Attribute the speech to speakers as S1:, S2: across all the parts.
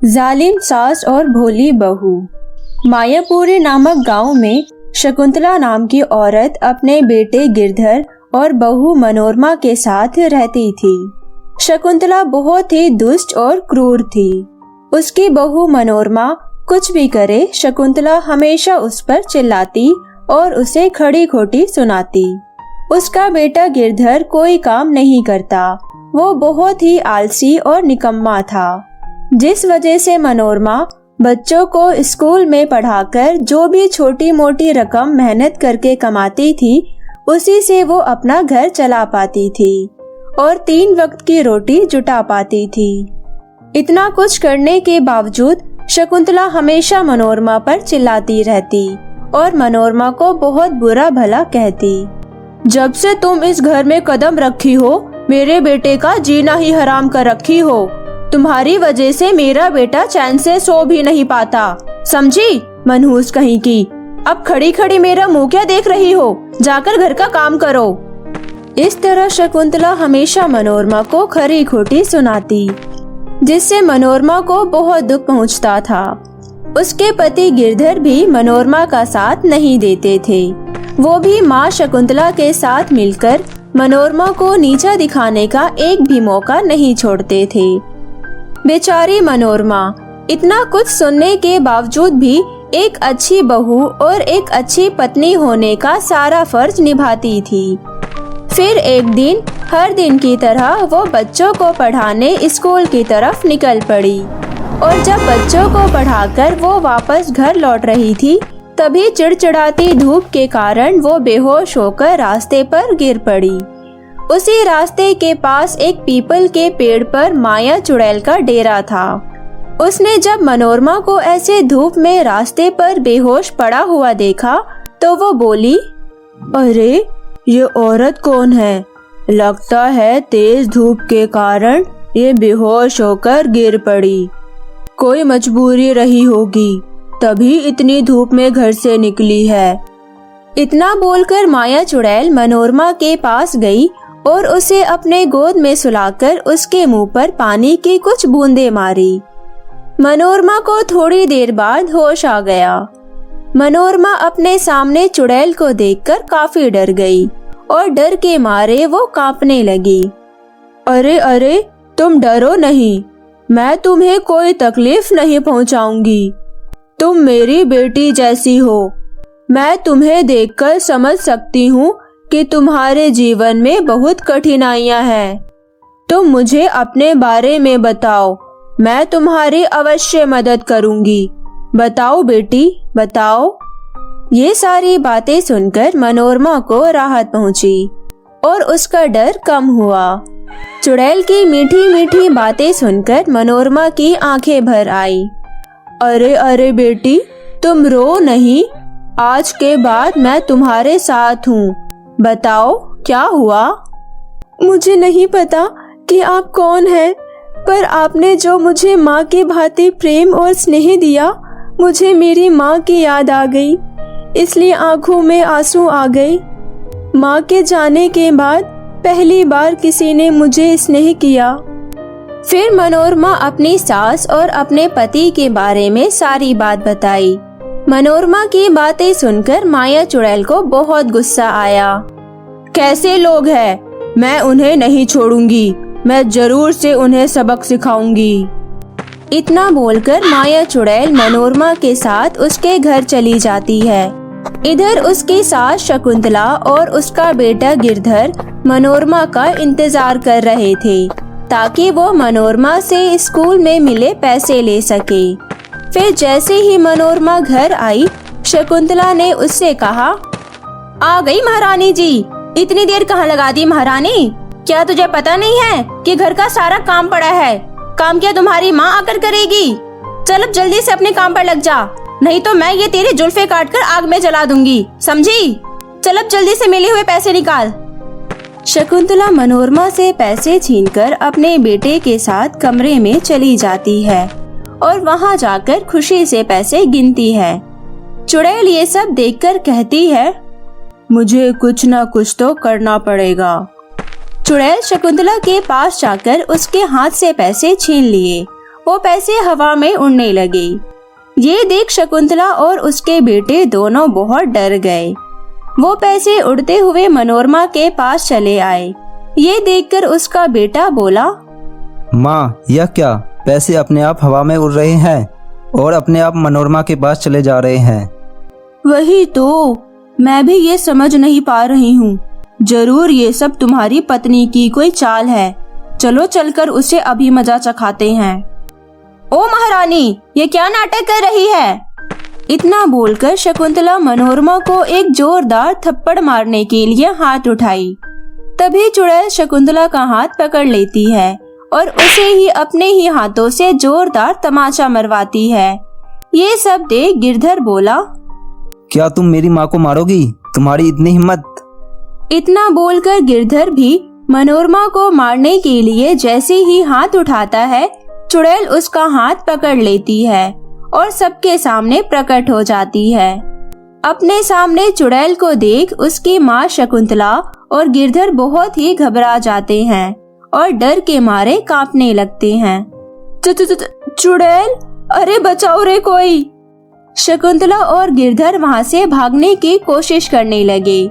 S1: जालिम सास और भोली बहू। मायापुरी नामक गांव में शकुंतला नाम की औरत अपने बेटे गिरधर और बहू मनोरमा के साथ रहती थी। शकुंतला बहुत ही दुष्ट और क्रूर थी। उसकी बहू मनोरमा कुछ भी करे, शकुंतला हमेशा उस पर चिल्लाती और उसे खड़ी खोटी सुनाती। उसका बेटा गिरधर कोई काम नहीं करता, वो बहुत ही आलसी और निकम्मा था, जिस वजह से मनोरमा बच्चों को स्कूल में पढ़ाकर जो भी छोटी मोटी रकम मेहनत करके कमाती थी, उसी से वो अपना घर चला पाती थी और 3 वक्त की रोटी जुटा पाती थी। इतना कुछ करने के बावजूद शकुंतला हमेशा मनोरमा पर चिल्लाती रहती और मनोरमा को बहुत बुरा भला कहती। जब से तुम इस घर में कदम रखी हो, मेरे बेटे का जीना ही हराम कर रखी हो। तुम्हारी वजह से मेरा बेटा चैन से सो भी नहीं पाता, समझी? मनहूस कहीं की। अब खड़ी खड़ी मेरा मुंह क्या देख रही हो? जाकर घर का काम करो। इस तरह शकुंतला हमेशा मनोरमा को खरी खोटी सुनाती, जिससे मनोरमा को बहुत दुख पहुंचता था। उसके पति गिरधर भी मनोरमा का साथ नहीं देते थे। वो भी माँ शकुंतला के साथ मिलकर मनोरमा को नीचा दिखाने का एक भी मौका नहीं छोड़ते थे। बेचारी मनोरमा इतना कुछ सुनने के बावजूद भी एक अच्छी बहू और एक अच्छी पत्नी होने का सारा फर्ज निभाती थी। फिर एक दिन हर दिन की तरह वो बच्चों को पढ़ाने स्कूल की तरफ निकल पड़ी और जब बच्चों को पढ़ाकर वो वापस घर लौट रही थी, तभी चिड़चिड़ाती धूप के कारण वो बेहोश होकर रास्ते पर गिर पड़ी। उसी रास्ते के पास एक पीपल के पेड़ पर माया चुड़ैल का डेरा था। उसने जब मनोरमा को ऐसे धूप में रास्ते पर बेहोश पड़ा हुआ देखा तो वो बोली, अरे ये औरत कौन है? लगता है तेज धूप के कारण ये बेहोश होकर गिर पड़ी। कोई मजबूरी रही होगी, तभी इतनी धूप में घर से निकली है। इतना बोलकर माया चुड़ैल मनोरमा के पास गई और उसे अपने गोद में सुलाकर उसके मुंह पर पानी की कुछ बूंदें मारी। मनोरमा को थोड़ी देर बाद होश आ गया। मनोरमा अपने सामने चुड़ैल को देखकर काफी डर गई और डर के मारे वो कांपने लगी। अरे अरे, तुम डरो नहीं, मैं तुम्हें कोई तकलीफ नहीं पहुंचाऊंगी। तुम मेरी बेटी जैसी हो। मैं तुम्हें देखकर समझ सकती हूँ कि तुम्हारे जीवन में बहुत कठिनाइयाँ हैं। तुम मुझे अपने बारे में बताओ, मैं तुम्हारी अवश्य मदद करूंगी। बताओ बेटी, बताओ। ये सारी बातें सुनकर मनोरमा को राहत पहुंची और उसका डर कम हुआ। चुड़ैल की मीठी मीठी बातें सुनकर मनोरमा की आंखें भर आई। अरे अरे बेटी, तुम रो नहीं, आज के बाद मैं तुम्हारे साथ हूँ। बताओ क्या हुआ? मुझे नहीं पता कि आप कौन हैं, पर आपने जो मुझे माँ के भांति प्रेम और स्नेह दिया, मुझे मेरी माँ की याद आ गई, इसलिए आंखों में आंसू आ गए। माँ के जाने के बाद पहली बार किसी ने मुझे स्नेह किया। फिर मनोरमा अपनी सास और अपने पति के बारे में सारी बात बताई। मनोरमा की बातें सुनकर माया चुड़ैल को बहुत गुस्सा आया। कैसे लोग हैं? मैं उन्हें नहीं छोड़ूंगी, मैं जरूर से उन्हें सबक सिखाऊंगी। इतना बोलकर माया चुड़ैल मनोरमा के साथ उसके घर चली जाती है। इधर उसकी सास शकुंतला और उसका बेटा गिरधर मनोरमा का इंतजार कर रहे थे ताकि वो मनोरमा से स्कूल में मिले पैसे ले सके। फिर जैसे ही मनोरमा घर आई, शकुंतला ने उससे कहा, आ गई महारानी जी। इतनी देर कहाँ लगा दी महारानी? क्या तुझे पता नहीं है कि घर का सारा काम पड़ा है? काम क्या तुम्हारी माँ आकर करेगी? चल अब जल्दी से अपने काम पर लग जा, नहीं तो मैं ये तेरी जुल्फे काट कर आग में जला दूंगी, समझी? चल अब जल्दी से मिले हुए पैसे निकाल। शकुंतला मनोरमा से पैसे छीनकर अपने बेटे के साथ कमरे में चली जाती है और वहां जाकर खुशी से पैसे गिनती है। चुड़ैल ये सब देखकर कहती है, मुझे कुछ न कुछ तो करना पड़ेगा। चुड़ैल शकुंतला के पास जाकर उसके हाथ से पैसे छीन लिए वो पैसे हवा में उड़ने लगे। ये देख शकुंतला और उसके बेटे दोनों बहुत डर गए। वो पैसे उड़ते हुए मनोरमा के पास चले आए। ये देखकर उसका बेटा बोला,
S2: माँ, यह क्या? पैसे अपने आप हवा में उड़ रहे हैं और अपने आप मनोरमा के पास चले जा रहे हैं।
S1: वही तो, मैं भी ये समझ नहीं पा रही हूँ। जरूर ये सब तुम्हारी पत्नी की कोई चाल है। चलो चलकर उसे अभी मजा चखाते हैं। ओ महारानी, ये क्या नाटक कर रही है? इतना बोलकर शकुंतला मनोरमा को एक जोरदार थप्पड़ मारने के लिए हाथ उठाई। तभी चुड़ैल शकुंतला का हाथ पकड़ लेती है और उसे ही अपने ही हाथों से जोरदार तमाचा मरवाती है। ये सब देख गिरधर बोला,
S2: क्या तुम मेरी माँ को मारोगी? तुम्हारी इतनी हिम्मत?
S1: इतना बोलकर गिरधर भी मनोरमा को मारने के लिए जैसे ही हाथ उठाता है, चुड़ैल उसका हाथ पकड़ लेती है और सबके सामने प्रकट हो जाती है। अपने सामने चुड़ैल को देख उसकी माँ शकुंतला और गिरधर बहुत ही घबरा जाते हैं और डर के मारे कांपने लगते हैं। चुड़ैल, अरे बचाओ रे कोई! शकुंतला और गिरधर वहाँ से भागने की कोशिश करने लगे।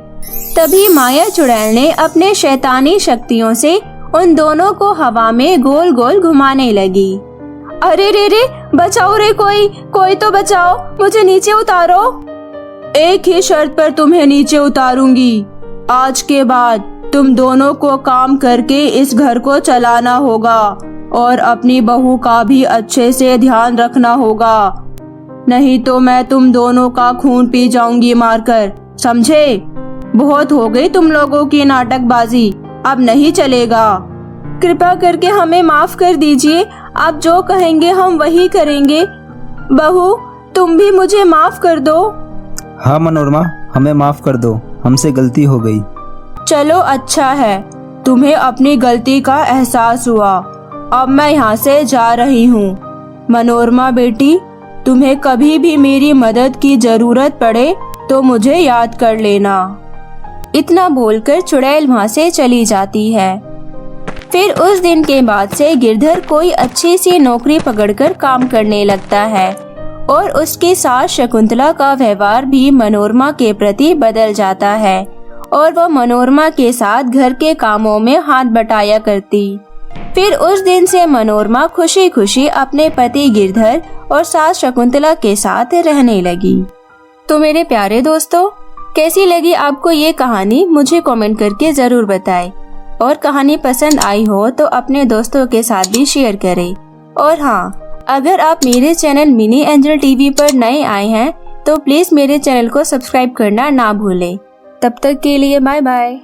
S1: तभी माया चुड़ैल ने अपने शैतानी शक्तियों से उन दोनों को हवा में गोल गोल घुमाने लगी। अरे रे रे, बचाओ रे कोई तो बचाओ, मुझे नीचे उतारो। एक ही शर्त पर तुम्हें नीचे उतारूंगी। आज के बाद तुम दोनों को काम करके इस घर को चलाना होगा और अपनी बहू का भी अच्छे से ध्यान रखना होगा, नहीं तो मैं तुम दोनों का खून पी जाऊंगी मारकर, समझे? बहुत हो गई तुम लोगों की नाटकबाजी, अब नहीं चलेगा। कृपया करके हमें माफ कर दीजिए, आप जो कहेंगे हम वही करेंगे। बहू, तुम भी मुझे माफ कर दो।
S2: हाँ मनोरमा, हमें माफ कर दो, हमसे गलती हो गई।
S1: चलो अच्छा है, तुम्हें अपनी गलती का एहसास हुआ। अब मैं यहाँ से जा रही हूँ। मनोरमा बेटी, तुम्हें कभी भी मेरी मदद की जरूरत पड़े तो मुझे याद कर लेना। इतना बोलकर चुड़ैल वहाँ से चली जाती है। फिर उस दिन के बाद से गिरधर कोई अच्छी सी नौकरी पकड़कर काम करने लगता है और उसके साथ शकुंतला का व्यवहार भी मनोरमा के प्रति बदल जाता है और वह मनोरमा के साथ घर के कामों में हाथ बटाया करती। फिर उस दिन से मनोरमा खुशी खुशी अपने पति गिरधर और सास शकुंतला के साथ रहने लगी। तो मेरे प्यारे दोस्तों, कैसी लगी आपको ये कहानी? मुझे कमेंट करके जरूर बताएं और कहानी पसंद आई हो तो अपने दोस्तों के साथ भी शेयर करें। और हाँ, अगर आप मेरे चैनल मिनी एंजल टीवी पर नए आए हैं तो प्लीज मेरे चैनल को सब्सक्राइब करना ना भूलें। तब तक के लिए बाय बाय।